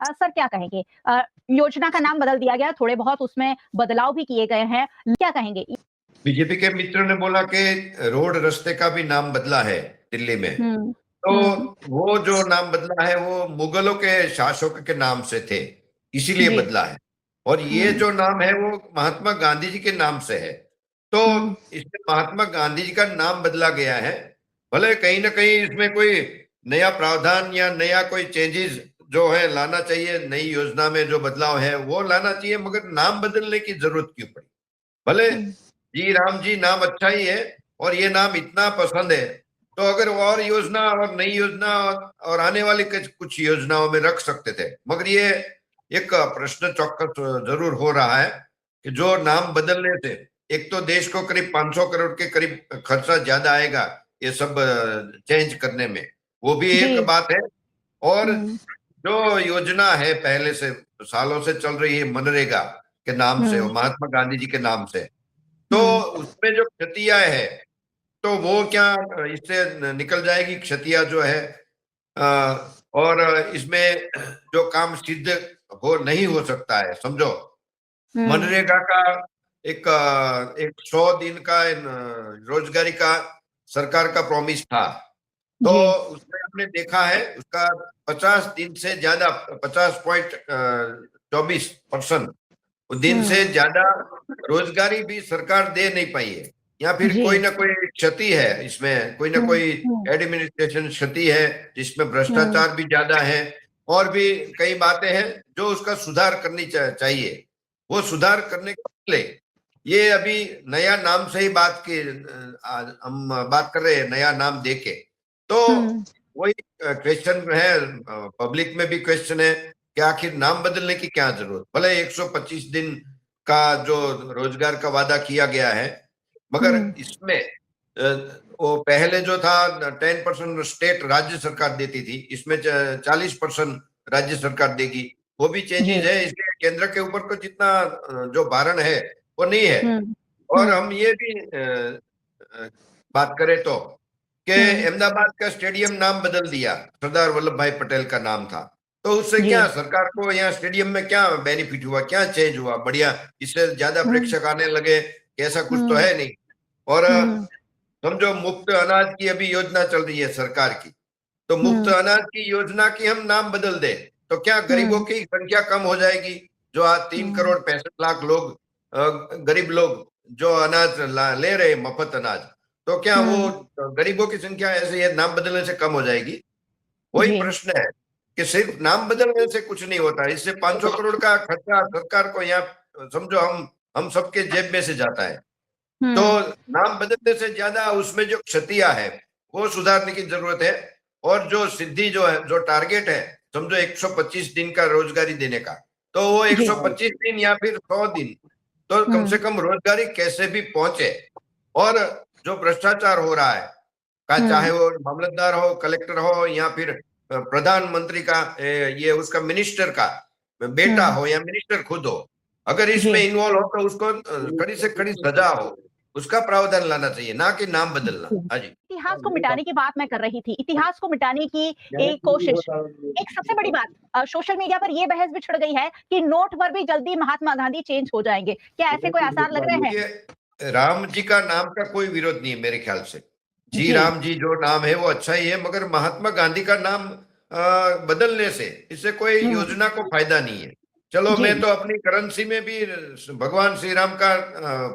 Sir क्या कहेंगे? योजना का नाम बदल दिया गया, थोड़े बहुत उसमें बदलाव भी किए गए हैं, क्या कहेंगे? बीजेपी के मित्र ने बोला कि रोड रास्ते का भी नाम बदला है दिल्ली में। तो वो जो नाम बदला है वो मुगलों के शासक के नाम से थे, इसीलिए बदला है। और ये जो नाम है वो महात्मा गांधी जी के नाम से है। तो इसमें महात्मा गांधी जी का नाम बदला गया है। भले कहीं ना कहीं इसमें कोई नया प्रावधान या नया कोई चेंजेस जो है लाना चाहिए, नई योजना में जो बदलाव है वो लाना चाहिए, मगर नाम बदलने की जरूरत क्यों पड़ी? भले जी राम जी नाम अच्छा ही है और ये नाम इतना पसंद है, तो अगर और योजना और नई योजना और आने वाली कुछ योजनाओं में रख सकते थे। मगर ये एक प्रश्न चौक्कस जरूर हो रहा है कि जो नाम बदलने से एक तो देश को करीब 500 करोड़ के करीब खर्चा ज्यादा आएगा ये सब चेंज करने में, वो भी एक बात है। और जो योजना है पहले से सालों से चल रही है मनरेगा के नाम से और महात्मा गांधी जी के नाम से, तो उसमें जो क्षतियां है तो वो क्या इससे निकल जाएगी क्षतियां जो है। और इसमें जो काम सिद्ध हो नहीं हो सकता है, समझो मनरेगा का एक 100 दिन का रोजगारी का सरकार का प्रॉमिस था। तो उसमें हमने देखा है उसका 50 दिन से ज्यादा 50.24% दिन से ज्यादा रोजगारी भी सरकार दे नहीं पाई है, या फिर कोई ना कोई क्षति है इसमें, कोई ना कोई एडमिनिस्ट्रेशन क्षति है जिसमें भ्रष्टाचार भी ज्यादा है और भी कई बातें हैं जो उसका सुधार करनी चाहिए। वो सुधार करने के लिए ये अभी नया नाम से ही बात की हम बात कर रहे हैं, नया नाम देके। तो वही क्वेश्चन है, पब्लिक में भी क्वेश्चन है कि आखिर नाम बदलने की क्या जरूरत? भले 125 दिन का जो रोजगार का वादा किया गया है, मगर इसमें वो पहले जो था 10% स्टेट राज्य सरकार देती थी, इसमें 40% राज्य सरकार देगी। वो भी चेंजेस है, इसलिए केंद्र के ऊपर को जितना जो भारण है वो नहीं है। और हम ये भी बात करें तो कि अहमदाबाद का स्टेडियम नाम बदल दिया, सरदार वल्लभ भाई पटेल का नाम था, तो उससे क्या सरकार को यहाँ स्टेडियम में क्या बेनिफिट हुआ, क्या चेंज हुआ? बढ़िया, इससे ज्यादा प्रेक्षक आने लगे, ऐसा कुछ तो है नहीं। और समझो मुफ्त अनाज की अभी योजना चल रही है सरकार की, तो मुफ्त अनाज की योजना की हम नाम बदल दे तो क्या गरीबों की संख्या कम हो जाएगी? जो आज 3 करोड़ 65 लाख लोग गरीब लोग जो अनाज ले रहे मफत अनाज, तो क्या वो गरीबों की संख्या ऐसे ये नाम बदलने से कम हो जाएगी? वही प्रश्न है कि सिर्फ नाम बदलने से कुछ नहीं होता, इससे 500 करोड़ का खर्चा सरकार को यहाँ समझो हम सबके जेब में से जाता है। तो नाम बदलने से ज्यादा उसमें जो क्षतियां है वो सुधारने की जरूरत है। और जो सिद्धि जो है, जो टारगेट है, समझो 125 दिन का रोजगारी देने का, तो वो 125 दिन या फिर 100 दिन तो कम से कम रोजगारी कैसे भी पहुंचे। और जो भ्रष्टाचार हो रहा है चाहे वो मामलतदार हो, कलेक्टर हो, या फिर प्रधानमंत्री का ये उसका मिनिस्टर का बेटा हो या मिनिस्टर खुद हो, अगर इसमें इन्वॉल्व हो तो उसको कड़ी से कड़ी सजा हो, उसका प्रावधान लाना चाहिए, ना कि नाम बदलना। हाँ जी, इतिहास को मिटाने की बात मैं कर रही थी, इतिहास को मिटाने की एक कोशिश। एक सबसे बड़ी बात सोशल मीडिया पर यह बहस भी छिड़ गई है कि नोट पर भी जल्दी महात्मा गांधी चेंज हो जाएंगे, क्या ऐसे कोई आसार लग रहे हैं? राम जी का नाम का कोई विरोध नहीं है मेरे ख्याल से। जी राम जी जो नाम है वो अच्छा ही है, मगर महात्मा गांधी का नाम बदलने से इससे कोई योजना को फायदा नहीं है। चलो मैं तो अपनी करेंसी में भी भगवान श्री राम का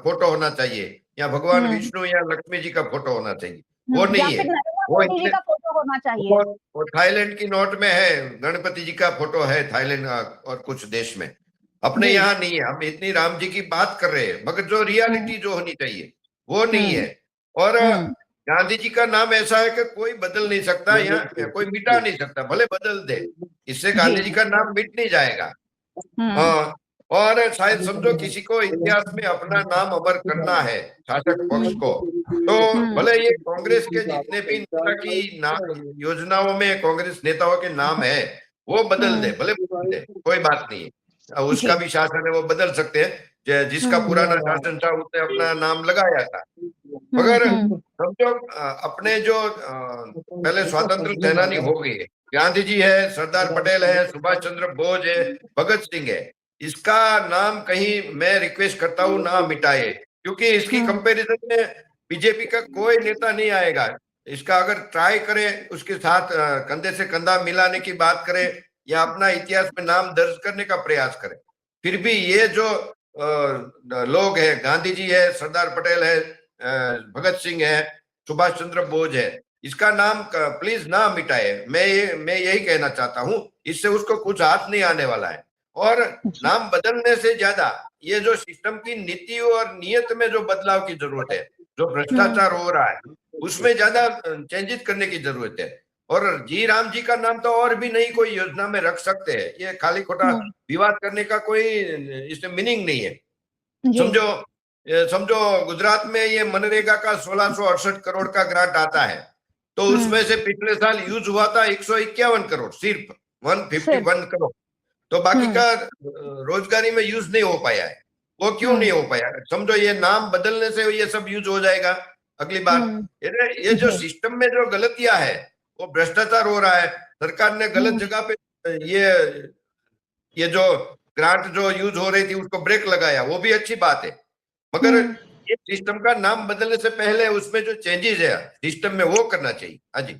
फोटो होना चाहिए, या भगवान विष्णु या लक्ष्मी जी का फोटो होना चाहिए, वो नहीं है। मोदी जी का फोटो होना चाहिए। वो थाईलैंड की नोट में है, गणपति जी का फोटो है थाईलैंड और कुछ देश में, अपने यहाँ नहीं है। हम इतनी राम जी की बात कर रहे हैं, मगर जो रियलिटी जो होनी चाहिए वो नहीं है। और गांधी जी का नाम ऐसा है कि कोई बदल नहीं सकता या कोई मिटा नहीं सकता, भले बदल दे, इससे गांधी जी का नाम मिट नहीं जाएगा। और शायद समझो किसी को इतिहास में अपना नाम अमर करना है शासक पक्ष को, तो भले ये कांग्रेस के जितने भी नेता की योजनाओं में कांग्रेस नेताओं के नाम है वो बदल दे, भले बदल दे, कोई बात नहीं है, उसका भी शासन है, वो बदल सकते हैं। जिसका पुराना शासन था उसने अपना नाम लगाया था, मगर समझो अपने जो पहले स्वतंत्र सेनानी हो गए, गांधी जी है, सरदार पटेल है, सुभाष चंद्र बोस है, भगत सिंह है, इसका नाम कहीं मैं रिक्वेस्ट करता हूँ ना मिटाए, क्योंकि इसकी कंपैरिजन में बीजेपी का कोई नेता नहीं आएगा। इसका अगर ट्राई करे, उसके साथ कंधे से कंधा मिलाने की बात करे या अपना इतिहास में नाम दर्ज करने का प्रयास करे, फिर भी ये जो लोग हैं, गांधी जी है, सरदार पटेल है, भगत सिंह है, सुभाष चंद्र बोस है, इसका नाम प्लीज ना मिटाए। मैं यही कहना चाहता हूं, इससे उसको कुछ हाथ नहीं आने वाला है। और नाम बदलने से ज्यादा ये जो सिस्टम की नीति और नियत में जो बदलाव की जरूरत है, जो भ्रष्टाचार हो रहा है, उसमें ज्यादा चेंजेस करने की जरूरत है। और जी राम जी का नाम तो और भी नहीं कोई योजना में रख सकते हैं, ये खाली खोटा विवाद करने का कोई इसमें मीनिंग नहीं है। समझो गुजरात में ये मनरेगा का 1668 करोड़ का ग्रांट आता है, तो उसमें से पिछले साल यूज हुआ था 151 करोड़, सिर्फ 151 करोड़। तो बाकी का रोजगारी में यूज नहीं हो पाया है। वो क्यों नहीं हो पाया? समझो ये नाम बदलने से ये सब यूज हो जाएगा अगली बार। ये जो सिस्टम में जो गलतियां है, वो भ्रष्टाचार हो रहा है, सरकार ने गलत जगह पे ये जो ग्रांट जो यूज हो रही थी उसको ब्रेक लगाया, वो भी अच्छी बात है। मगर ये सिस्टम का नाम बदलने से पहले उसमें जो चेंजेस है सिस्टम में, वो करना चाहिए। हाँ जी।